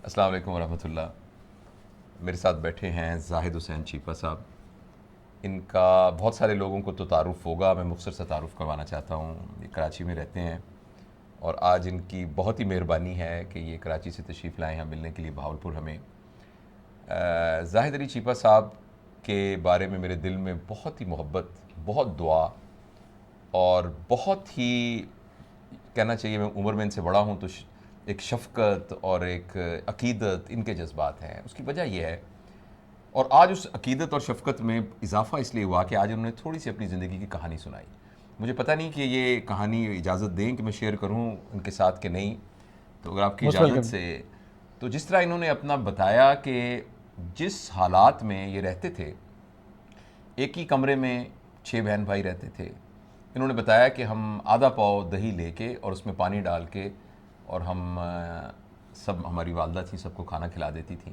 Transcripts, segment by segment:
السلام علیکم ورحمۃ اللہ. میرے ساتھ بیٹھے ہیں زاہد حسین چیپا صاحب. ان کا بہت سارے لوگوں کو تو تعارف ہوگا, میں مختصر سا تعارف کروانا چاہتا ہوں. یہ کراچی میں رہتے ہیں اور آج ان کی بہت ہی مہربانی ہے کہ یہ کراچی سے تشریف لائے ہیں ملنے کے لیے بہاولپور ہمیں. زاہد علی چیپا صاحب کے بارے میں میرے دل میں بہت ہی محبت, بہت دعا اور بہت ہی کہنا چاہیے, میں عمر میں ان سے بڑا ہوں تو ایک شفقت اور ایک عقیدت ان کے جذبات ہیں. اس کی وجہ یہ ہے, اور آج اس عقیدت اور شفقت میں اضافہ اس لیے ہوا کہ آج انہوں نے تھوڑی سی اپنی زندگی کی کہانی سنائی. مجھے پتہ نہیں کہ یہ کہانی اجازت دیں کہ میں شیئر کروں ان کے ساتھ کہ نہیں, تو اگر آپ کی موسٹ اجازت ویلکم. سے. تو جس طرح انہوں نے اپنا بتایا کہ جس حالات میں یہ رہتے تھے, ایک ہی کمرے میں 6 بہن بھائی رہتے تھے. انہوں نے بتایا کہ ہم آدھا پاؤ دہی لے کے اور اس میں پانی ڈال کے, اور ہم سب, ہماری والدہ تھیں, سب کو کھانا کھلا دیتی تھیں,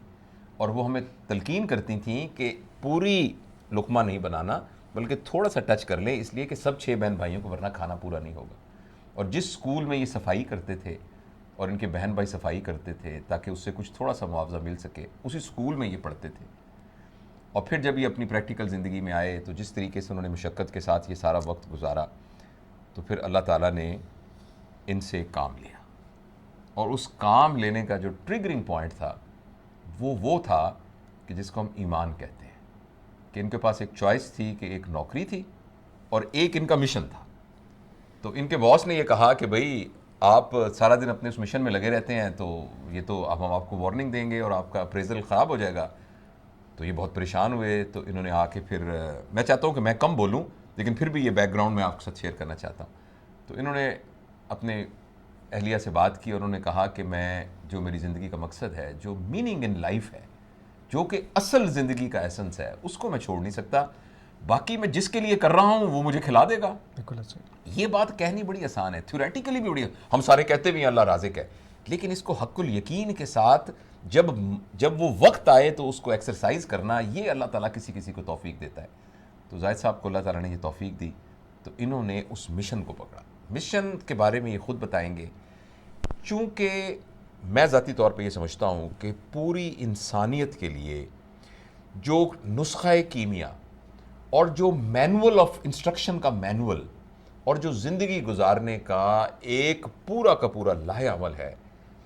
اور وہ ہمیں تلقین کرتی تھیں کہ پوری لقمہ نہیں بنانا بلکہ تھوڑا سا ٹچ کر لیں, اس لیے کہ سب 6 بہن بھائیوں کو ورنہ کھانا پورا نہیں ہوگا. اور جس اسکول میں یہ صفائی کرتے تھے اور ان کے بہن بھائی صفائی کرتے تھے تاکہ اس سے کچھ تھوڑا سا معاوضہ مل سکے, اسی اسکول میں یہ پڑھتے تھے. اور پھر جب یہ اپنی پریکٹیکل زندگی میں آئے تو جس طریقے سے انہوں نے مشقت کے ساتھ یہ سارا وقت گزارا, تو پھر اللہ تعالیٰ نے ان سے کام لیا. اور اس کام لینے کا جو ٹریگرنگ پوائنٹ تھا وہ تھا کہ جس کو ہم ایمان کہتے ہیں, کہ ان کے پاس ایک چوائس تھی کہ ایک نوکری تھی اور ایک ان کا مشن تھا. تو ان کے باس نے یہ کہا کہ بھائی آپ سارا دن اپنے اس مشن میں لگے رہتے ہیں, تو یہ تو اب ہم آپ کو وارننگ دیں گے اور آپ کا اپریزل خراب ہو جائے گا. تو یہ بہت پریشان ہوئے. تو انہوں نے آ کے پھر, میں چاہتا ہوں کہ میں کم بولوں لیکن پھر بھی یہ بیک گراؤنڈ میں آپ کے ساتھ شیئر کرنا چاہتا ہوں. تو انہوں نے اپنے اہلیہ سے بات کی اور انہوں نے کہا کہ میں, جو میری زندگی کا مقصد ہے, جو میننگ ان لائف ہے, جو کہ اصل زندگی کا ایسنس ہے, اس کو میں چھوڑ نہیں سکتا. باقی میں جس کے لیے کر رہا ہوں وہ مجھے کھلا دے گا. بالکل ایسے. یہ بات کہنی بڑی آسان ہے, تھیوریٹیکلی بھی بڑی, ہم سارے کہتے بھی ہیں اللہ رازق ہے, لیکن اس کو حق الیقین کے ساتھ جب وہ وقت آئے تو اس کو ایکسرسائز کرنا, یہ اللہ تعالیٰ کسی کسی کو توفیق دیتا ہے. تو زاہد صاحب کو اللہ تعالیٰ نے یہ توفیق دی, تو انہوں نے اس مشن کو پکڑا. مشن کے بارے میں یہ خود بتائیں گے. چونکہ میں ذاتی طور پہ یہ سمجھتا ہوں کہ پوری انسانیت کے لیے جو نسخہ کیمیا اور جو مینول آف انسٹرکشن کا مینول اور جو زندگی گزارنے کا ایک پورا کا پورا لاہ عمل ہے,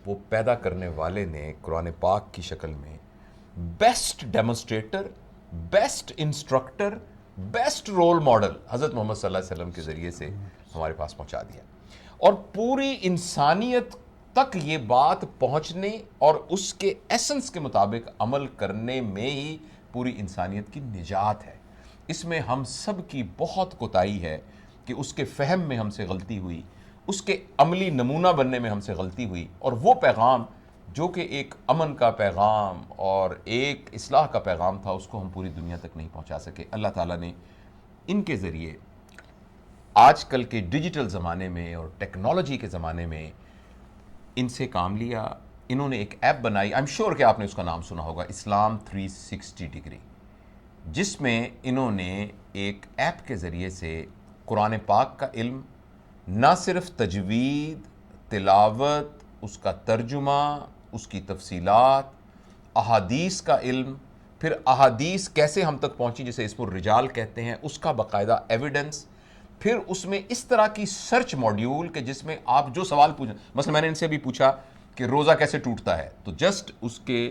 وہ پیدا کرنے والے نے قرآن پاک کی شکل میں best demonstrator, best instructor, best role model حضرت محمد صلی اللہ علیہ وسلم کے ذریعے سے ہمارے پاس پہنچا دیا. اور پوری انسانیت تک یہ بات پہنچنے اور اس کے ایسنس کے مطابق عمل کرنے میں ہی پوری انسانیت کی نجات ہے. اس میں ہم سب کی بہت کوتاہی ہے کہ اس کے فہم میں ہم سے غلطی ہوئی, اس کے عملی نمونہ بننے میں ہم سے غلطی ہوئی, اور وہ پیغام جو کہ ایک امن کا پیغام اور ایک اصلاح کا پیغام تھا, اس کو ہم پوری دنیا تک نہیں پہنچا سکے. اللہ تعالیٰ نے ان کے ذریعے آج کل کے ڈیجیٹل زمانے میں اور ٹیکنالوجی کے زمانے میں ان سے کام لیا. انہوں نے ایک ایپ بنائی, آئی ایم شیور کہ آپ نے اس کا نام سنا ہوگا, اسلام 360 ڈگری, جس میں انہوں نے ایک ایپ کے ذریعے سے قرآن پاک کا علم, نہ صرف تجوید, تلاوت, اس کا ترجمہ, اس کی تفصیلات, احادیث کا علم, پھر احادیث کیسے ہم تک پہنچی جسے اسم الرجال کہتے ہیں, اس کا باقاعدہ ایویڈنس, پھر اس میں اس طرح کی سرچ ماڈیول کہ جس میں آپ جو سوال پوچھیں, مثلا میں نے ان سے بھی پوچھا کہ روزہ کیسے ٹوٹتا ہے, تو جسٹ اس کے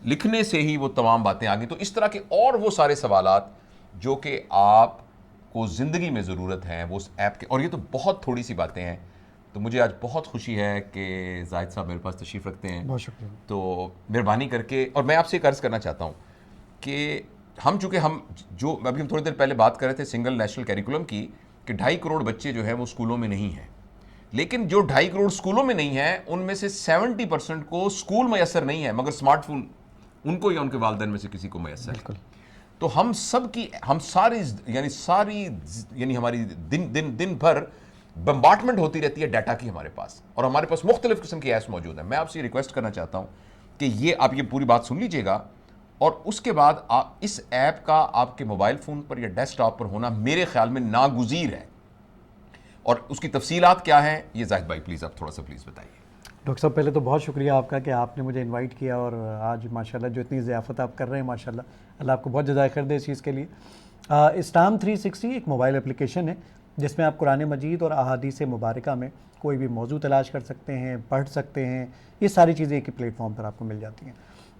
لکھنے سے ہی وہ تمام باتیں آ گئیں. تو اس طرح کے اور وہ سارے سوالات جو کہ آپ کو زندگی میں ضرورت ہیں وہ اس ایپ کے, اور یہ تو بہت تھوڑی سی باتیں ہیں. تو مجھے آج بہت خوشی ہے کہ زاہد صاحب میرے پاس تشریف رکھتے ہیں. بہت شکریہ. تو مہربانی کر کے, اور میں آپ سے ایک عرض کرنا چاہتا ہوں کہ چونکہ ابھی ہم تھوڑی دیر پہلے بات کر رہے تھے سنگل نیشنل کیریکولم کی, کہ 2.5 کروڑ بچے جو ہیں وہ اسکولوں میں نہیں ہیں, لیکن جو 2.5 کروڑ اسکولوں میں نہیں ہیں ان میں سے 70% کو اسکول میسر نہیں ہے, مگر اسمارٹ فون ان کو یا ان کے والدین میں سے کسی کو میسر ہے. بالکل. تو ہم ساری یعنی ہماری دن بھر بمبارٹمنٹ ہوتی رہتی ہے ڈیٹا کی ہمارے پاس, اور ہمارے پاس مختلف قسم کی ایپس موجود ہیں. میں آپ سے ریکویسٹ کرنا چاہتا ہوں کہ آپ یہ پوری بات سن لیجئے گا, اور اس کے بعد اس ایپ کا آپ کے موبائل فون پر یا ڈیسک ٹاپ پر ہونا میرے خیال میں ناگزیر ہے. اور اس کی تفصیلات کیا ہیں یہ زاہد بھائی پلیز آپ تھوڑا سا پلیز بتائیے. ڈاکٹر صاحب پہلے تو بہت شکریہ آپ کا کہ آپ نے مجھے انوائٹ کیا، اور آج ماشاءاللہ جو اتنی ضیافت آپ کر رہے ہیں ماشاءاللہ، اللہ آپ کو بہت جزائے خیر دے اس چیز کے لیے۔ اسلام 360 ایک موبائل اپلیکیشن ہے جس میں آپ قرآن مجید اور احادیث مبارکہ میں کوئی بھی موضوع تلاش کر سکتے ہیں، پڑھ سکتے ہیں، یہ ساری چیزیں ایک ہی پلیٹ فارم پر آپ کو مل جاتی ہیں۔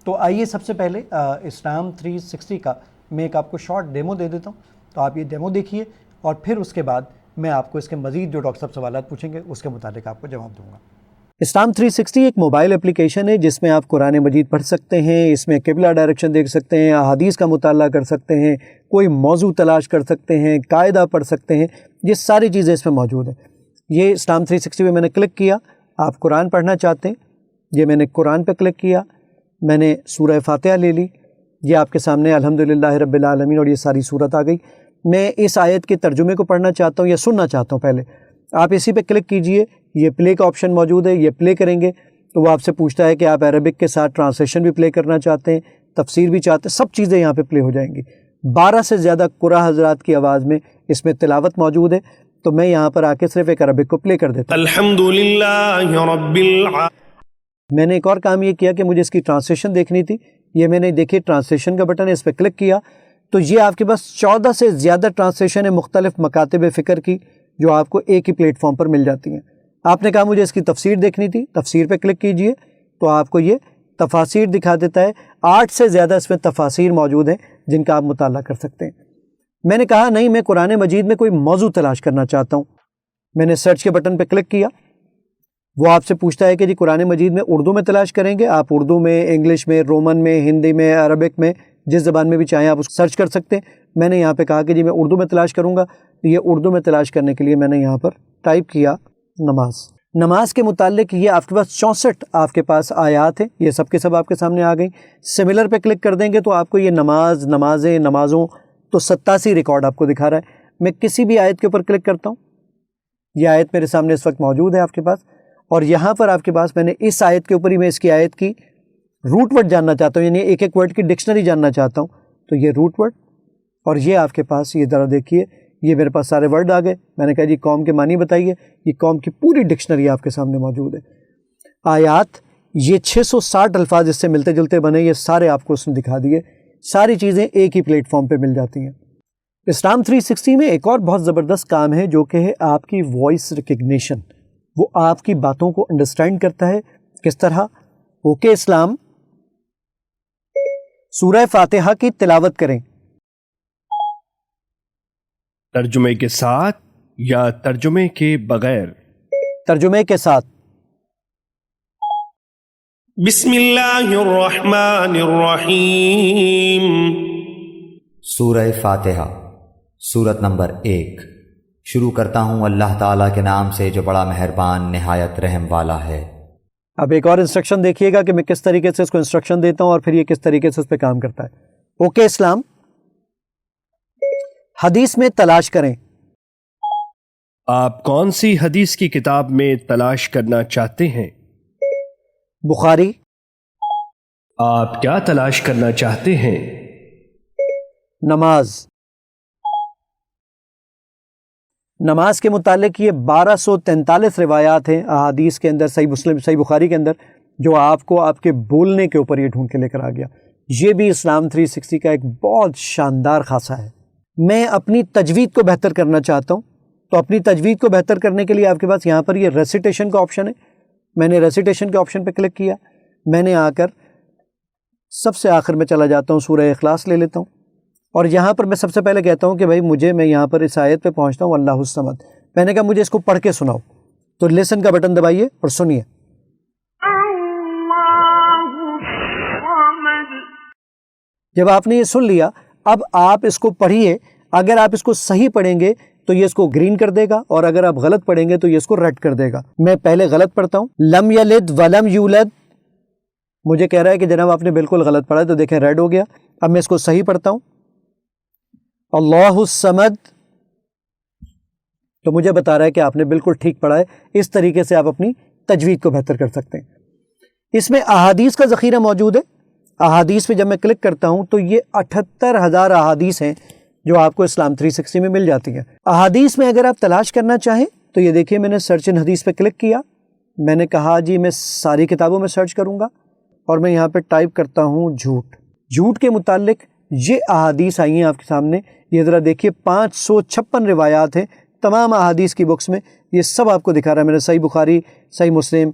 تو آئیے سب سے پہلے اسلام 360 کا میں ایک آپ کو شارٹ ڈیمو دے دیتا ہوں، تو آپ یہ ڈیمو دیکھیے، اور پھر اس کے بعد میں آپ کو اس کے مزید جو ڈاکٹر صاحب سوالات پوچھیں گے اس کے متعلق آپ کو جواب دوں گا۔ اسلام 360 ایک موبائل اپلیکیشن ہے جس میں آپ قرآن مجید پڑھ سکتے ہیں، اس میں قبلہ ڈائریکشن دیکھ سکتے ہیں، احادیث کا مطالعہ کر سکتے ہیں، کوئی موضوع تلاش کر سکتے ہیں، قاعدہ پڑھ سکتے ہیں، یہ ساری چیزیں اس میں موجود ہیں۔ یہ اسلام 360 پہ میں نے کلک کیا، آپ قرآن پڑھنا چاہتے ہیں، یہ میں نے قرآن پہ کلک کیا، میں نے سورہ فاتحہ لے لی، یہ آپ کے سامنے الحمدللہ رب العالمین اور یہ ساری صورت آ گئی۔ میں اس آیت کے ترجمے کو پڑھنا چاہتا ہوں یا سننا چاہتا ہوں، پہلے آپ اسی پہ کلک کیجئے، یہ پلے کا آپشن موجود ہے، یہ پلے کریں گے تو وہ آپ سے پوچھتا ہے کہ آپ عربک کے ساتھ ٹرانسلیشن بھی پلے کرنا چاہتے ہیں، تفسیر بھی چاہتے ہیں، سب چیزیں یہاں پہ پلے ہو جائیں گی۔ 12 سے زیادہ قرآ حضرات کی آواز میں اس میں تلاوت موجود ہے، تو میں یہاں پر آ کے صرف ایک عربک کو پلے کر دیتا ہوں۔ الحمدللہ رب میں نے ایک اور کام یہ کیا کہ مجھے اس کی ٹرانسلیشن دیکھنی تھی، یہ میں نے دیکھی ٹرانسلیشن کا بٹن ہے، اس پہ کلک کیا تو یہ آپ کے پاس 14 سے زیادہ ٹرانسلیشن ہے مختلف مکاتب فکر کی، جو آپ کو ایک ہی پلیٹ فارم پر مل جاتی ہیں۔ آپ نے کہا مجھے اس کی تفسیر دیکھنی تھی، تفسیر پہ کلک کیجئے تو آپ کو یہ تفاسیر دکھا دیتا ہے۔ 8 سے زیادہ اس میں تفاسیر موجود ہیں جن کا آپ مطالعہ کر سکتے ہیں۔ میں نے کہا نہیں، میں قرآن مجید میں کوئی موضوع تلاش کرنا چاہتا ہوں، میں نے سرچ کے بٹن پہ کلک کیا، وہ آپ سے پوچھتا ہے کہ جی قرآن مجید میں اردو میں تلاش کریں گے، آپ اردو میں، انگلش میں، رومن میں، ہندی میں، عربک میں، جس زبان میں بھی چاہیں آپ اس کو سرچ کر سکتے ہیں۔ میں نے یہاں پہ کہا کہ جی میں اردو میں تلاش کروں گا، تو یہ اردو میں تلاش کرنے کے لیے میں نے یہاں پر ٹائپ کیا نماز۔ نماز کے متعلق یہ آپ کے پاس 64 آپ کے پاس آیات ہیں، یہ سب کے سب آپ کے سامنے آ گئیں۔ سملر پہ کلک کر دیں گے تو آپ کو یہ نمازیں، نمازوں تو 87 ریکارڈ آپ کو دکھا رہا ہے۔ میں کسی بھی آیت کے اوپر کلک کرتا ہوں، یہ آیت میرے سامنے اس وقت موجود ہے آپ کے پاس، اور یہاں پر آپ کے پاس میں نے اس آیت کے اوپر ہی میں اس کی آیت کی روٹ ورڈ جاننا چاہتا ہوں، یعنی ایک ایک ورڈ کی ڈکشنری جاننا چاہتا ہوں، تو یہ روٹ ورڈ، اور یہ آپ کے پاس یہ ذرا دیکھیے، یہ میرے پاس سارے ورڈ آ گئے۔ میں نے کہا جی قوم کے معنی بتائیے، یہ قوم کی پوری ڈکشنری آپ کے سامنے موجود ہے۔ آیات، یہ 660 الفاظ اس سے ملتے جلتے بنے، یہ سارے آپ کو اس نے دکھا دیے، ساری چیزیں ایک ہی پلیٹ فارم پہ مل جاتی ہیں۔ اسلام 360 میں ایک اور بہت زبردست کام ہے جو کہ ہے آپ کی وائس ریکگنیشن، وہ آپ کی باتوں کو انڈرسٹینڈ کرتا ہے۔ کس طرح؟ اوکے اسلام، سورہ فاتحہ کی تلاوت کریں۔ ترجمے کے ساتھ یا ترجمے کے بغیر؟ ترجمے کے ساتھ۔ بسم اللہ الرحمن الرحیم۔ سورہ فاتحہ، سورت نمبر 1۔ شروع کرتا ہوں اللہ تعالیٰ کے نام سے جو بڑا مہربان نہایت رحم والا ہے۔ اب ایک اور انسٹرکشن دیکھیے گا کہ میں کس طریقے سے اس کو انسٹرکشن دیتا ہوں اور پھر یہ کس طریقے سے اس پہ کام کرتا ہے۔ اوکے اسلام، حدیث میں تلاش کریں۔ آپ کون سی حدیث کی کتاب میں تلاش کرنا چاہتے ہیں؟ بخاری۔ آپ کیا تلاش کرنا چاہتے ہیں؟ نماز۔ نماز کے متعلق یہ 1243 روایات ہیں احادیث کے اندر، صحیح مسلم، صحیح بخاری کے اندر، جو آپ کو آپ کے بولنے کے اوپر یہ ڈھونڈ کے لے کر آ گیا۔ یہ بھی اسلام 360 کا ایک بہت شاندار خاصہ ہے۔ میں اپنی تجوید کو بہتر کرنا چاہتا ہوں، تو اپنی تجوید کو بہتر کرنے کے لیے آپ کے پاس یہاں پر یہ ریسیٹیشن کا آپشن ہے۔ میں نے ریسیٹیشن کے آپشن پہ کلک کیا، میں نے آ کر سب سے آخر میں چلا جاتا ہوں، سورہ اخلاص لے لیتا ہوں، اور یہاں پر میں سب سے پہلے کہتا ہوں کہ بھائی میں یہاں پر اس آیت پہ پہنچتا ہوں اللہ الصمد۔ میں نے کہا مجھے اس کو پڑھ کے سناؤ، تو لسن کا بٹن دبائیے اور سنیے۔ جب آپ نے یہ سن لیا، اب آپ اس کو پڑھیے۔ اگر آپ اس کو صحیح پڑھیں گے تو یہ اس کو گرین کر دے گا، اور اگر آپ غلط پڑھیں گے تو یہ اس کو ریڈ کر دے گا۔ میں پہلے غلط پڑھتا ہوں، لم یلد ولم یولد، مجھے کہہ رہا ہے کہ جناب آپ نے بالکل غلط پڑھا ہے، تو دیکھیں ریڈ ہو گیا۔ اب میں اس کو صحیح پڑھتا ہوں، اللہ الصمد، تو مجھے بتا رہا ہے کہ آپ نے بالکل ٹھیک پڑھا ہے۔ اس طریقے سے آپ اپنی تجوید کو بہتر کر سکتے ہیں۔ اس میں احادیث کا ذخیرہ موجود ہے۔ احادیث پہ جب میں کلک کرتا ہوں تو یہ 78,000 احادیث ہیں جو آپ کو اسلام 360 میں مل جاتی ہیں۔ احادیث میں اگر آپ تلاش کرنا چاہیں تو یہ دیکھیے، میں نے سرچ ان حدیث پہ کلک کیا، میں نے کہا جی میں ساری کتابوں میں سرچ کروں گا اور میں یہاں پہ ٹائپ کرتا ہوں جھوٹ کے متعلق یہ احادیث آئی ہیں آپ کے سامنے. یہ ذرا دیکھیے 556 روایات ہیں تمام احادیث کی بکس میں. یہ سب آپ کو دکھا رہا ہے. میں نے صحیح بخاری، صحیح مسلم،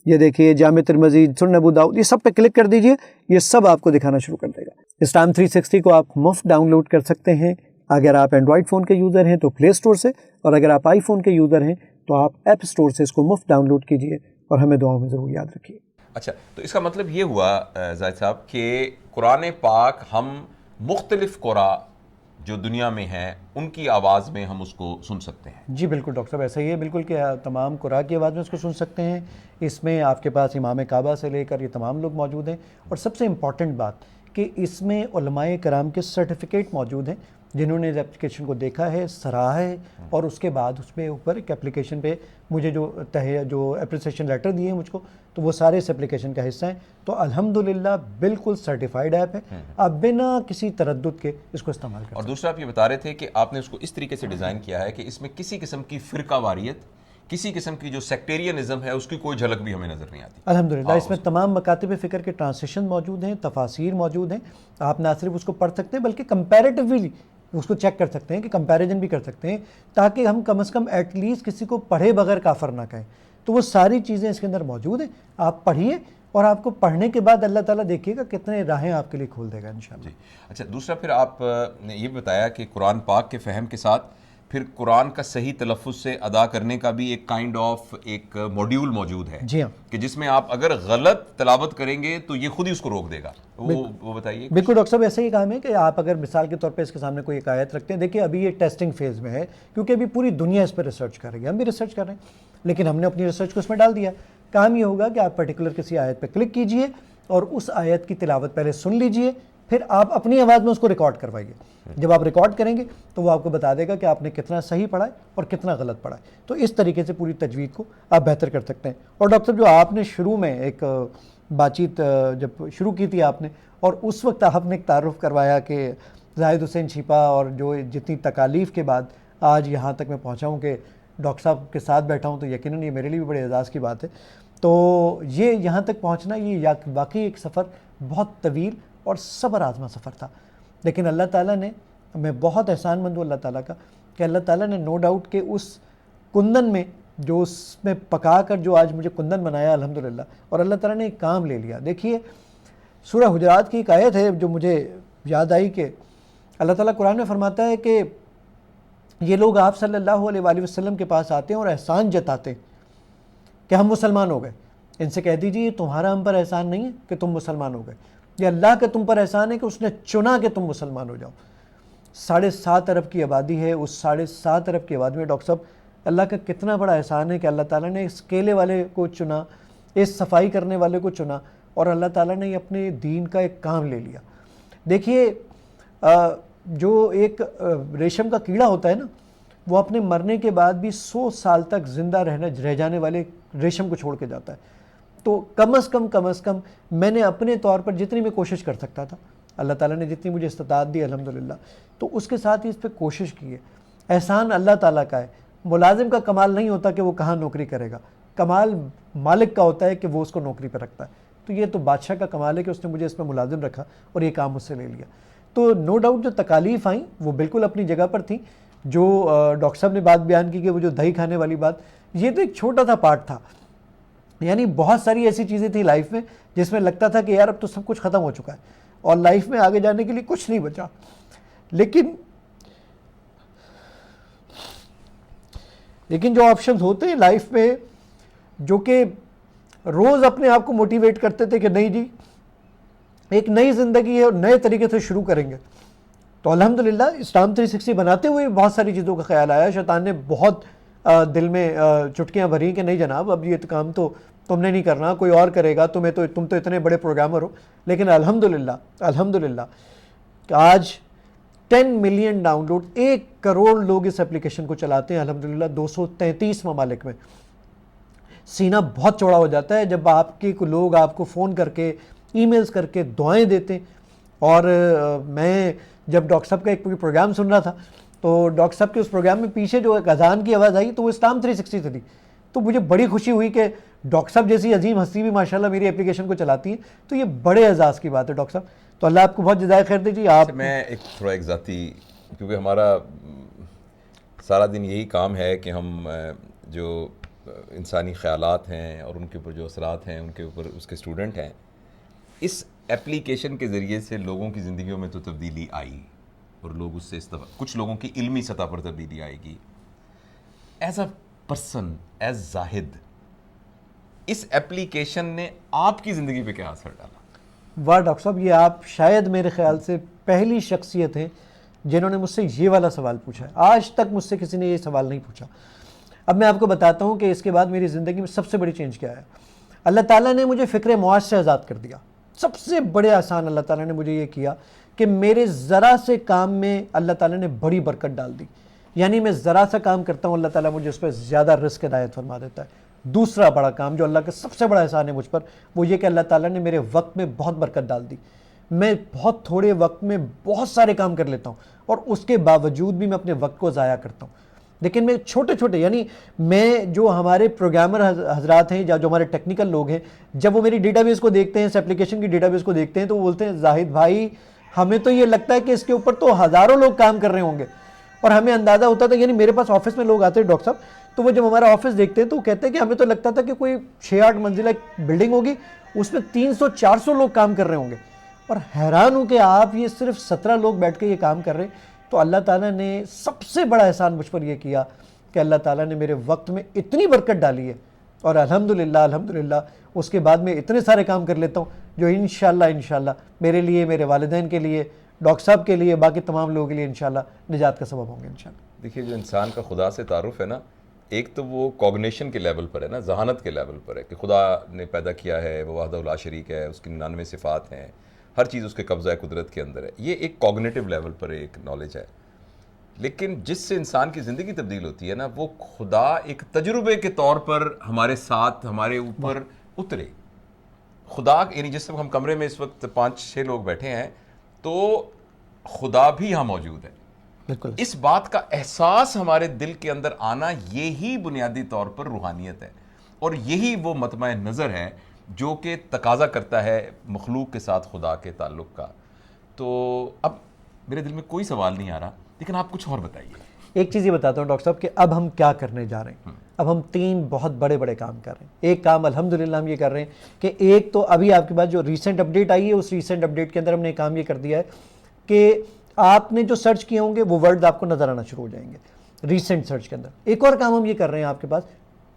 یہ دیکھیے جامع ترمذی، سنن ابو داؤد، یہ سب پہ کلک کر دیجئے، یہ سب آپ کو دکھانا شروع کر دے گا. اسلام 360 کو آپ مفت ڈاؤن لوڈ کر سکتے ہیں اگر آپ اینڈرائڈ فون کے یوزر ہیں تو پلے سٹور سے، اور اگر آپ آئی فون کے یوزر ہیں تو آپ ایپ سٹور سے اس کو مفت ڈاؤن لوڈ کیجئے اور ہمیں دعاؤں میں ضرور یاد رکھیے. اچھا، تو اس کا مطلب یہ ہوا زاہد صاحب کہ قرآن پاک ہم مختلف قرآ جو دنیا میں ہیں ان کی آواز میں ہم اس کو سن سکتے ہیں. جی بالکل ڈاکٹر صاحب، ایسا ہی ہے بالکل کہ تمام قرآ کی آواز میں اس کو سن سکتے ہیں. اس میں آپ کے پاس امام کعبہ سے لے کر یہ تمام لوگ موجود ہیں، اور سب سے امپورٹنٹ بات کہ اس میں علماء کرام کے سرٹیفکیٹ موجود ہیں جنہوں نے اس اپلیکیشن کو دیکھا ہے، سراہا ہے، اور اس کے بعد اس میں اوپر ایک اپلیکیشن پہ مجھے جو اپریسیشن لیٹر دیے ہیں مجھ کو، تو وہ سارے اس اپلیکیشن کا حصہ ہیں. تو الحمدللہ بالکل سرٹیفائیڈ ایپ ہے، آپ بنا کسی تردد کے اس کو استعمال کریں. اور دوسرا آپ یہ بتا رہے تھے کہ آپ نے اس کو اس طریقے سے ڈیزائن کیا ہے کہ اس میں کسی قسم کی فرقہ واریت، کسی قسم کی جو سیکٹیرینزم ہے اس کی کوئی جھلک بھی ہمیں نظر نہیں آتی. الحمدللہ اس میں تمام مکاتب فکر کے ٹرانسلیشن موجود ہیں، تفاسیر موجود ہیں. آپ نہ صرف اس کو پڑھ سکتے ہیں بلکہ کمپیریٹیولی اس کو چیک کر سکتے ہیں، کہ کمپیریزن بھی کر سکتے ہیں، تاکہ ہم کم از کم ایٹ لیسٹ کسی کو پڑھے بغیر کافر نہ کہیں. تو وہ ساری چیزیں اس کے اندر موجود ہیں. آپ پڑھیے اور آپ کو پڑھنے کے بعد اللہ تعالیٰ دیکھیے گا کتنے راہیں آپ کے لیے کھول دے گا انشاءاللہ. جی اچھا، دوسرا پھر آپ نے یہ بتایا کہ قرآن پاک کے فہم کے ساتھ پھر قرآن کا صحیح تلفظ سے ادا کرنے کا بھی ایک کائنڈ آف ایک موڈیول موجود ہے. جی ہاں، کہ جس میں آپ اگر غلط تلاوت کریں گے تو یہ خود ہی اس کو روک دے گا. وہ بتائیے. بالکل ڈاکٹر صاحب ایسا ہی کام ہے کہ آپ اگر مثال کے طور پہ اس کے سامنے کوئی ایک آیت رکھتے ہیں. دیکھیے ابھی یہ ٹیسٹنگ فیز میں ہے کیونکہ ابھی پوری دنیا اس پہ ریسرچ کر رہی ہے، ہم بھی ریسرچ کر رہے ہیں، لیکن ہم نے اپنی ریسرچ کو اس میں ڈال دیا. کام یہ ہوگا کہ آپ پرٹیکولر کسی آیت پہ کلک کیجئے اور اس آیت کی تلاوت پہلے سن لیجئے، پھر آپ اپنی آواز میں اس کو ریکارڈ کروائیے. جب آپ ریکارڈ کریں گے تو وہ آپ کو بتا دے گا کہ آپ نے کتنا صحیح پڑھا ہے اور کتنا غلط پڑھا ہے. تو اس طریقے سے پوری تجوید کو آپ بہتر کر سکتے ہیں. اور ڈاکٹر صاحب جو آپ نے شروع میں ایک بات چیت جب شروع کی تھی آپ نے، اور اس وقت آپ نے ایک تعارف کروایا کہ زاہد حسین چھیپا، اور جو جتنی تکالیف کے بعد آج یہاں تک میں پہنچا ہوں کہ ڈاکٹر صاحب کے ساتھ بیٹھا ہوں، تو یقیناً یہ میرے لیے بھی بڑے اعزاز کی بات ہے. تو یہ یہاں تک پہنچنا یہ واقعی ایک سفر بہت طویل اور صبر آزما سفر تھا. لیکن اللہ تعالیٰ نے، میں بہت احسان مند ہوں اللہ تعالیٰ کا کہ اللہ تعالیٰ نے نو ڈاؤٹ کہ اس کندن میں جو اس میں پکا کر جو آج مجھے کندن بنایا الحمدللہ، اور اللہ تعالیٰ نے ایک کام لے لیا. دیکھیے سورہ حجرات کی ایک آیت ہے جو مجھے یاد آئی کہ اللہ تعالیٰ قرآن میں فرماتا ہے کہ یہ لوگ آپ صلی اللہ علیہ وآلہ وسلم کے پاس آتے ہیں اور احسان جتاتے ہیں کہ ہم مسلمان ہو گئے. ان سے کہہ دیجیے یہ تمہارا ہم پر احسان نہیں ہے کہ تم مسلمان ہو گئے، یہ اللہ کا تم پر احسان ہے کہ اس نے چنا کہ تم مسلمان ہو جاؤ. 7.5 ارب کی آبادی ہے، اس 7.5 ارب کی آبادی میں ڈاکٹر صاحب اللہ کا کتنا بڑا احسان ہے کہ اللہ تعالیٰ نے اس کیلے والے کو چنا، اس صفائی کرنے والے کو چنا، اور اللہ تعالیٰ نے اپنے دین کا ایک کام لے لیا. دیکھیے جو ایک ریشم کا کیڑا ہوتا ہے نا، وہ اپنے مرنے کے بعد بھی 100 سال تک زندہ رہ جانے والے ریشم کو چھوڑ کے جاتا ہے. تو کم از کم میں نے اپنے طور پر جتنی میں کوشش کر سکتا تھا، اللہ تعالیٰ نے جتنی مجھے استطاعت دی الحمدللہ، تو اس کے ساتھ ہی اس پہ کوشش کی ہے. احسان اللہ تعالیٰ کا ہے. ملازم کا کمال نہیں ہوتا کہ وہ کہاں نوکری کرے گا، کمال مالک کا ہوتا ہے کہ وہ اس کو نوکری پہ رکھتا ہے. تو یہ تو بادشاہ کا کمال ہے کہ اس نے مجھے اس میں ملازم رکھا اور یہ کام مجھ سے لے لیا. تو نو ڈاؤٹ جو تکالیف آئیں وہ بالکل اپنی جگہ پر تھیں. جو ڈاکٹر صاحب نے بات بیان کی کہ وہ جو دہی کھانے والی بات، یہ تو ایک چھوٹا سا پارٹ تھا. یعنی بہت ساری ایسی چیزیں تھیں لائف میں جس میں لگتا تھا کہ یار اب تو سب کچھ ختم ہو چکا ہے اور لائف میں آگے جانے کے لیے کچھ نہیں بچا. لیکن جو آپشنز ہوتے ہیں لائف میں جو کہ روز اپنے آپ کو موٹیویٹ کرتے تھے کہ نہیں جی ایک نئی زندگی ہے اور نئے طریقے سے شروع کریں گے. تو الحمدللہ اسلام 360 بناتے ہوئے بہت ساری چیزوں کا خیال آیا. شیطان نے بہت دل میں چٹکیاں بھری کہ نہیں جناب اب یہ کام تو تم نے نہیں کرنا، کوئی اور کرے گا، تم تو اتنے بڑے پروگرامر ہو. لیکن الحمدللہ کہ آج 10 ملین ڈاؤن لوڈ، 1 کروڑ لوگ اس اپلیکیشن کو چلاتے ہیں الحمدللہ 233 ممالک میں. سینہ بہت چوڑا ہو جاتا ہے جب آپ کے لوگ آپ کو فون کر کے، ای میلز کر کے دعائیں دیتے ہیں. اور میں جب ڈاکٹر صاحب کا ایک پروگرام سن رہا تھا تو ڈاکٹر صاحب کے اس پروگرام میں پیچھے جو ایک اذان کی آواز آئی تو وہ اسلام 360 سے تھی. تو مجھے بڑی خوشی ہوئی کہ ڈاکٹر صاحب جیسی عظیم ہستی بھی ماشاءاللہ میری اپلیکیشن کو چلاتی ہیں, تو یہ بڑے اعزاز کی بات ہے ڈاکٹر صاحب. تو اللہ آپ کو بہت جزائے خیر دے جی. آپ میں ایک تھوڑا ایک ذاتی, کیونکہ ہمارا سارا دن یہی کام ہے کہ ہم جو انسانی خیالات ہیں اور ان کے اوپر جو اثرات ہیں ان کے اوپر اس کے اسٹوڈنٹ ہیں, اس ایپلیکیشن کے ذریعے سے لوگوں کی زندگیوں میں تو تبدیلی آئی اور لوگ اس سے کچھ لوگوں کی علمی سطح پر تبدیلی آئے گی. As a person, as Zahid, اس ایپلیکیشن نے آپ کی زندگی پہ کیا اثر ڈالا؟ واہ ڈاکٹر صاحب, یہ آپ شاید میرے خیال سے پہلی شخصیت ہیں جنہوں نے مجھ سے یہ والا سوال پوچھا ہے. آج تک مجھ سے کسی نے یہ سوال نہیں پوچھا. اب میں آپ کو بتاتا ہوں کہ اس کے بعد میری زندگی میں سب سے بڑی چینج کیا ہے. اللہ تعالیٰ نے مجھے فکر معاش سے آزاد کر دیا. سب سے بڑے آسان اللہ تعالیٰ نے مجھے یہ کیا کہ میرے ذرا سے کام میں اللہ تعالیٰ نے بڑی برکت ڈال دی. یعنی میں ذرا سا کام کرتا ہوں, اللہ تعالیٰ مجھے اس پہ زیادہ رزق عنایت فرما دیتا ہے. دوسرا بڑا کام جو اللہ کا سب سے بڑا احسان ہے مجھ پر, وہ یہ کہ اللہ تعالیٰ نے میرے وقت میں بہت برکت ڈال دی. میں بہت تھوڑے وقت میں بہت سارے کام کر لیتا ہوں, اور اس کے باوجود بھی میں اپنے وقت کو ضائع کرتا ہوں. لیکن میں چھوٹے چھوٹے, یعنی میں جو ہمارے پروگرامر حضرات ہیں یا جو ہمارے ٹیکنیکل لوگ ہیں, جب وہ میری ڈیٹا بیس کو دیکھتے ہیں, اس ایپلیکیشن کی ڈیٹا بیس کو دیکھتے ہیں, تو وہ بولتے ہیں زاہد بھائی ہمیں تو یہ لگتا ہے کہ اس کے اوپر تو ہزاروں لوگ کام کر رہے ہوں گے. اور ہمیں اندازہ ہوتا تھا, یعنی میرے پاس آفس میں لوگ آتے ہیں ڈاکٹر صاحب, تو وہ جب ہمارا آفس دیکھتے ہیں تو وہ کہتے ہیں کہ ہمیں تو لگتا تھا کہ کوئی 6-8 منزلہ ایک بلڈنگ ہوگی, اس میں 300-400 لوگ کام کر رہے ہوں گے. اور حیران ہوں کہ آپ یہ صرف 17 لوگ بیٹھ کے یہ کام کر رہے ہیں. تو اللہ تعالیٰ نے سب سے بڑا احسان مجھ پر یہ کیا کہ اللہ تعالیٰ نے میرے وقت میں اتنی برکت ڈالی ہے, اور الحمدللہ اس کے بعد میں اتنے سارے کام کر لیتا ہوں جو انشاءاللہ میرے لیے, میرے والدین کے لیے, ڈاکٹر صاحب کے لیے, باقی تمام لوگوں کے لیے انشاءاللہ نجات کا سبب ہوں گے انشاءاللہ. دیکھیے, جو انسان کا خدا سے تعارف ہے نا, ایک تو وہ کوگنیشن کے لیول پر ہے نا, ذہانت کے لیول پر ہے کہ خدا نے پیدا کیا ہے, وہ وحدہ لا شریک ہے, اس کی 99 صفات ہیں, ہر چیز اس کے قبضہ قدرت کے اندر ہے. یہ ایک کوگنیٹو لیول پر ایک نالج ہے. لیکن جس سے انسان کی زندگی تبدیل ہوتی ہے نا, وہ خدا ایک تجربے کے طور پر ہمارے ساتھ, ہمارے اوپر اترے. خدا, یعنی جس وقت ہم کمرے میں اس وقت 5-6 لوگ بیٹھے ہیں, تو خدا بھی یہاں موجود ہے. بالکل اس بات کا احساس ہمارے دل کے اندر آنا, یہی بنیادی طور پر روحانیت ہے, اور یہی وہ مطمع نظر ہے جو کہ تقاضا کرتا ہے مخلوق کے ساتھ خدا کے تعلق کا. تو اب میرے دل میں کوئی سوال نہیں آ رہا, لیکن آپ کچھ اور بتائیے. ایک چیز یہ بتاتا ہوں ڈاکٹر صاحب کہ اب ہم کیا کرنے جا رہے ہیں. اب ہم 3 بہت بڑے بڑے کام کر رہے ہیں. ایک کام الحمدللہ ہم یہ کر رہے ہیں کہ ایک تو ابھی آپ کے پاس جو ریسنٹ اپڈیٹ آئی ہے, اس ریسنٹ اپڈیٹ کے اندر ہم نے کام یہ کر دیا ہے کہ آپ نے جو سرچ کیے ہوں گے وہ ورڈ آپ کو نظر آنا شروع ہو جائیں گے ریسنٹ سرچ کے اندر. ایک اور کام ہم یہ کر رہے ہیں آپ کے پاس,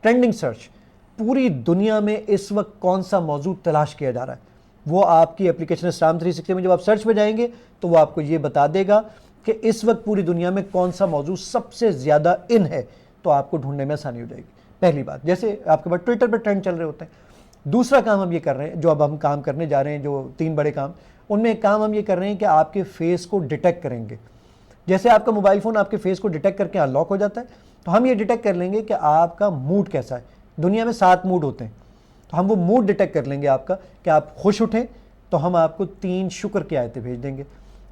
ٹرینڈنگ سرچ. پوری دنیا میں اس وقت کون سا موضوع تلاش کیا جا رہا ہے, وہ آپ کی اپلیکیشن اسلام 360 میں جب آپ سرچ پہ جائیں گے تو وہ آپ کو یہ بتا دے گا کہ اس وقت پوری دنیا میں کون سا موضوع سب سے زیادہ ان ہے, تو آپ کو ڈھونڈنے میں آسانی ہو جائے گی. پہلی بات, جیسے آپ کے پاس ٹویٹر پہ ٹرینڈ چل رہے ہوتے ہیں. دوسرا کام ہم یہ کر رہے ہیں, جو اب ہم کام کرنے جا رہے ہیں, جو 3 بڑے کام, ان میں ایک کام ہم یہ کر رہے ہیں کہ آپ کے فیس کو ڈیٹیکٹ کریں گے. جیسے آپ کا موبائل فون آپ کے فیس کو ڈیٹیکٹ کر کے انلاک ہو جاتا ہے, تو ہم یہ ڈیٹیکٹ کر لیں گے کہ آپ کا موڈ کیسا ہے. دنیا میں 7 موڈ ہوتے ہیں, تو ہم وہ موڈ ڈیٹیکٹ کر لیں گے آپ کا, کہ آپ خوش اٹھیں تو ہم آپ کو 3 شکر کی آیتیں بھیج دیں گے,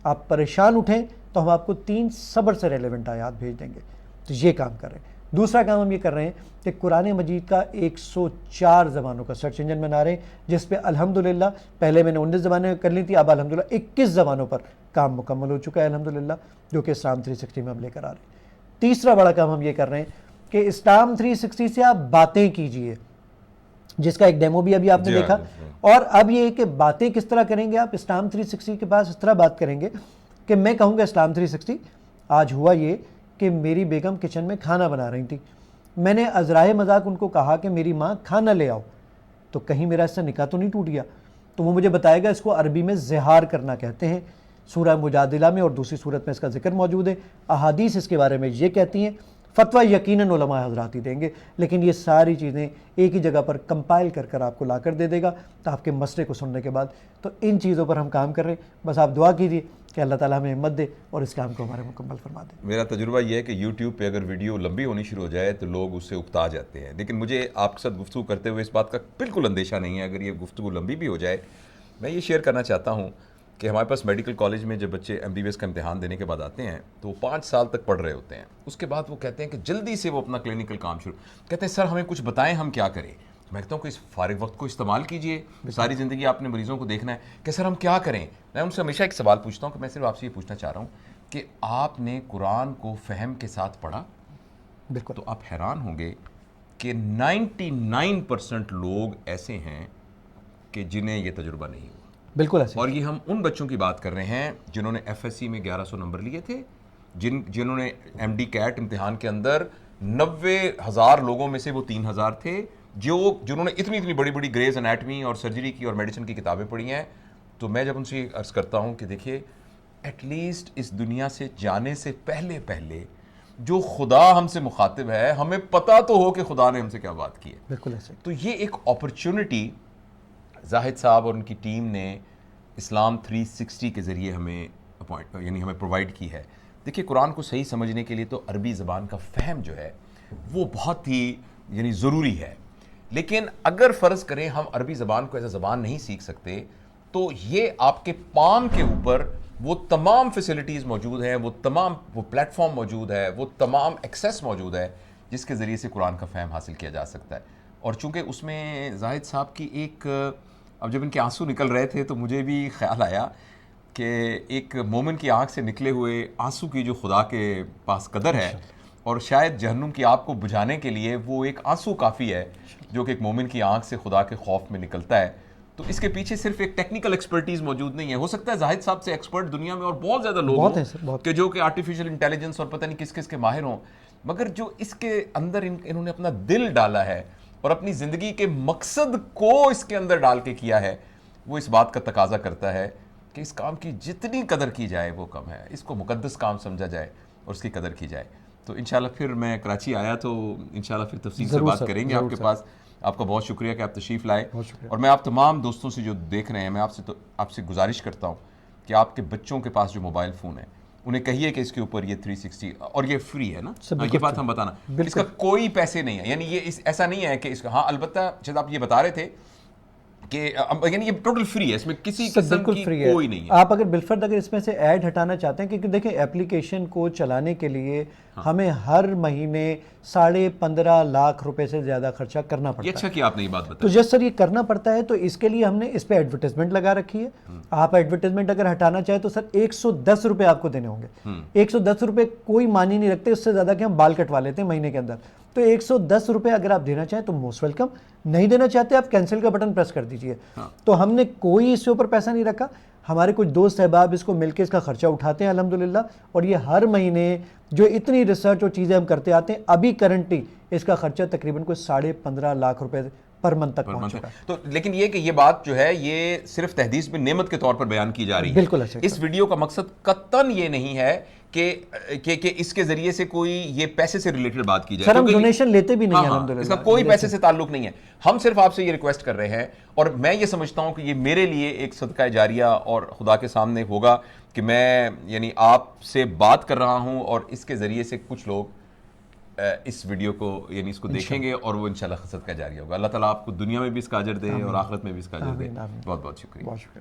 آپ پریشان اٹھیں تو ہم آپ کو 3 صبر سے ریلیونٹ آیات بھیج دیں گے. تو یہ کام کر رہے ہیں. دوسرا کام ہم یہ کر رہے ہیں کہ قرآن مجید کا 104 زبانوں کا سرچ انجن بنا رہے ہیں, جس پہ الحمدللہ پہلے میں نے 19 زبانیں کر لی تھی, اب الحمدللہ 21 زبانوں پر کام مکمل ہو چکا ہے الحمدللہ, جو کہ اسلام 360 میں ہم لے کر آ رہے ہیں. تیسرا بڑا کام ہم یہ کر رہے ہیں کہ اسلام 360 سے آپ باتیں کیجئے, جس کا ایک ڈیمو بھی ابھی آپ نے دیکھا. اور اب یہ کہ باتیں کس طرح کریں گے آپ اسلام 360 کے پاس, اس طرح بات کریں گے کہ میں کہوں گا اسلام 360 آج ہوا یہ کہ میری بیگم کچن میں کھانا بنا رہی تھی, میں نے ازرائے مذاق ان کو کہا کہ میری ماں کھانا لے آؤ, تو کہیں میرا اس سے نکاح تو نہیں ٹوٹ گیا. تو وہ مجھے بتائے گا اس کو عربی میں زہار کرنا کہتے ہیں. سورہ مجادلہ میں اور دوسری صورت میں اس کا ذکر موجود ہے. احادیث اس کے بارے میں یہ کہتی ہیں. فتویٰ یقیناً علماء حضرات ہی دیں گے, لیکن یہ ساری چیزیں ایک ہی جگہ پر کمپائل کر کر آپ کو لا کر دے دے گا تو آپ کے مسئلے کو سننے کے بعد. تو ان چیزوں پر ہم کام کر رہے ہیں. بس آپ دعا کیجیے کہ اللہ تعالیٰ ہمیں ہمت دے اور اس کام کو ہمارے مکمل فرما دے. میرا تجربہ یہ ہے کہ یوٹیوب پہ اگر ویڈیو لمبی ہونی شروع ہو جائے تو لوگ اس سے اکتا جاتے ہیں, لیکن مجھے آپ کے ساتھ گفتگو کرتے ہوئے اس بات کا بالکل اندیشہ نہیں ہے. اگر یہ گفتگو لمبی بھی ہو جائے, میں یہ شیئر کرنا چاہتا ہوں کہ ہمارے پاس میڈیکل کالج میں جب بچے MBBS کا امتحان دینے کے بعد آتے ہیں تو وہ 5 سال تک پڑھ رہے ہوتے ہیں. اس کے بعد وہ کہتے ہیں کہ جلدی سے وہ اپنا کلینکل کام شروع کہتے ہیں, سر ہمیں کچھ بتائیں ہم کیا کریں. میں کہتا ہوں کہ اس فارغ وقت کو استعمال کیجئے. ساری زندگی آپ نے مریضوں کو دیکھنا ہے کہ سر ہم کیا کریں. میں ان سے ہمیشہ ایک سوال پوچھتا ہوں کہ میں صرف آپ سے یہ پوچھنا چاہ رہا ہوں کہ آپ نے قرآن کو فہم کے ساتھ پڑھا؟ بالکل. تو آپ حیران ہوں گے کہ 99% لوگ ایسے ہیں کہ جنہیں یہ تجربہ نہیں ہوا. بالکل ایسے. اور یہ ہم ان بچوں کی بات کر رہے ہیں جنہوں نے ایف ایس سی میں 1100 نمبر لیے تھے, جنہوں نے ایم ڈی کیٹ امتحان کے اندر 90,000 لوگوں میں سے وہ 3,000 تھے جنہوں نے اتنی بڑی بڑی گریز انیٹمی اور سرجری کی اور میڈیسن کی کتابیں پڑھی ہیں. تو میں جب ان سے عرض کرتا ہوں کہ دیکھیے ایٹ لیسٹ اس دنیا سے جانے سے پہلے جو خدا ہم سے مخاطب ہے ہمیں پتہ تو ہو کہ خدا نے ہم سے کیا بات کی ہے. بالکل ایسے. تو یہ ایک اپرچونٹی زاہد صاحب اور ان کی ٹیم نے اسلام 360 کے ذریعے ہمیں ہمیں پرووائڈ کی ہے. دیکھیے قرآن کو صحیح سمجھنے کے لیے تو عربی زبان کا فہم جو ہے وہ بہت ہی ضروری ہے. لیکن اگر فرض کریں ہم عربی زبان کو ایز اے زبان نہیں سیکھ سکتے تو یہ آپ کے پام کے اوپر وہ تمام فیسلٹیز موجود ہیں, وہ پلیٹ فارم موجود ہے, وہ تمام ایکسیس موجود ہے جس کے ذریعے سے قرآن کا فہم حاصل کیا جا سکتا ہے. اور چونکہ اس میں زاہد صاحب کی اب جب ان کے آنسو نکل رہے تھے تو مجھے بھی خیال آیا کہ ایک مومن کی آنکھ سے نکلے ہوئے آنسو کی جو خدا کے پاس قدر ہے, اور شاید جہنم کی آگ کو بجھانے کے لیے وہ ایک آنسو کافی ہے جو کہ ایک مومن کی آنکھ سے خدا کے خوف میں نکلتا ہے. تو اس کے پیچھے صرف ایک ٹیکنیکل ایکسپرٹیز موجود نہیں ہے. ہو سکتا ہے زاہد صاحب سے ایکسپرٹ دنیا میں اور بہت زیادہ لوگ ہوں کہ جو کہ آرٹیفیشل انٹیلیجنس اور پتہ نہیں کس کس کے ماہر ہوں, مگر جو اس کے اندر انہوں نے اپنا دل ڈالا ہے اور اپنی زندگی کے مقصد کو اس کے اندر ڈال کے کیا ہے, وہ اس بات کا تقاضا کرتا ہے کہ اس کام کی جتنی قدر کی جائے وہ کم ہے. اس کو مقدس کام سمجھا جائے اور اس کی قدر کی جائے. تو انشاءاللہ پھر میں کراچی آیا تو انشاءاللہ پھر تفصیل سے بات کریں گے آپ کے پاس. آپ کا بہت شکریہ کہ آپ تشریف لائے, اور میں آپ تمام دوستوں سے جو دیکھ رہے ہیں میں آپ سے گزارش کرتا ہوں کہ آپ کے بچوں کے پاس جو موبائل فون ہے انہیں کہیے کہ اس کے اوپر یہ 360 اور یہ فری ہے نا, یہ بات ہم بتانا, اس کا کوئی پیسے نہیں ہے. یعنی یہ ایسا نہیں ہے کہ اس کا, ہاں البتہ جب آپ یہ بتا رہے تھے کہ یعنی یہ ٹوٹل فری ہے, اس میں کسی قسم کی کوئی نہیں ہے. آپ اگر بالفرد اگر اس میں سے ایڈ ہٹانا چاہتے ہیں, کیونکہ دیکھیں ایپلیکیشن کو چلانے کے لیے ہمیں ہر مہینے 15.5 لاکھ روپے سے زیادہ خرچہ کرنا پڑتا ہے. یہ اچھا کہ آپ نے یہ بات بتائی. تو جس سر یہ کرنا پڑتا ہے تو اس کے لیے ہم نے اس پہ ایڈورٹیزمنٹ لگا رکھی ہے. آپ ایڈورٹیزمنٹ اگر ہٹانا چاہیں تو سر 110 روپے آپ کو دینے ہوں گے. 110 روپے کوئی معنی نہیں رکھتے, اس سے زیادہ کہ ہم بال کٹوا لیتے ہیں مہینے کے اندر. تو 110 روپے اگر آپ دینا چاہیں تو موسٹ ویلکم, نہیں دینا چاہتے آپ کینسل کا بٹن پریس کر دیجئے. تو ہم نے کوئی اس کے اوپر پیسہ نہیں رکھا, ہمارے کچھ دوست احباب اس کو مل کے اس کا خرچہ اٹھاتے ہیں الحمدللہ, اور یہ ہر مہینے جو اتنی ریسرچ اور چیزیں ہم کرتے آتے ہیں, ابھی کرنٹلی اس کا خرچہ تقریباً کوئی 15.5 لاکھ روپے پر منتھ تک پہنچ چکا ہے. تو لیکن یہ کہ یہ بات جو ہے یہ صرف تحدیث میں نعمت کے طور پر بیان کی جا رہی ہے. بالکل. اس ویڈیو کا مقصد قطعاً یہ نہیں ہے کہ اس کے ذریعے سے کوئی یہ پیسے سے ریلیٹڈ بات کی جائے. سر ہم ڈونیشن لیتے بھی نہیں ہیں الحمدللہ, اس کا کوئی پیسے سے تعلق نہیں ہے. ہم صرف آپ سے یہ ریکویسٹ کر رہے ہیں, اور میں یہ سمجھتا ہوں کہ یہ میرے لیے ایک صدقہ جاریہ اور خدا کے سامنے ہوگا کہ میں یعنی آپ سے بات کر رہا ہوں اور اس کے ذریعے سے کچھ لوگ اس ویڈیو کو یعنی اس کو دیکھیں گے اور وہ انشاءاللہ صدقہ جاریہ ہوگا. اللہ تعالیٰ آپ کو دنیا میں بھی اس کا اجر دے اور آخرت میں بھی اس کا اجر دے. بہت بہت شکریہ.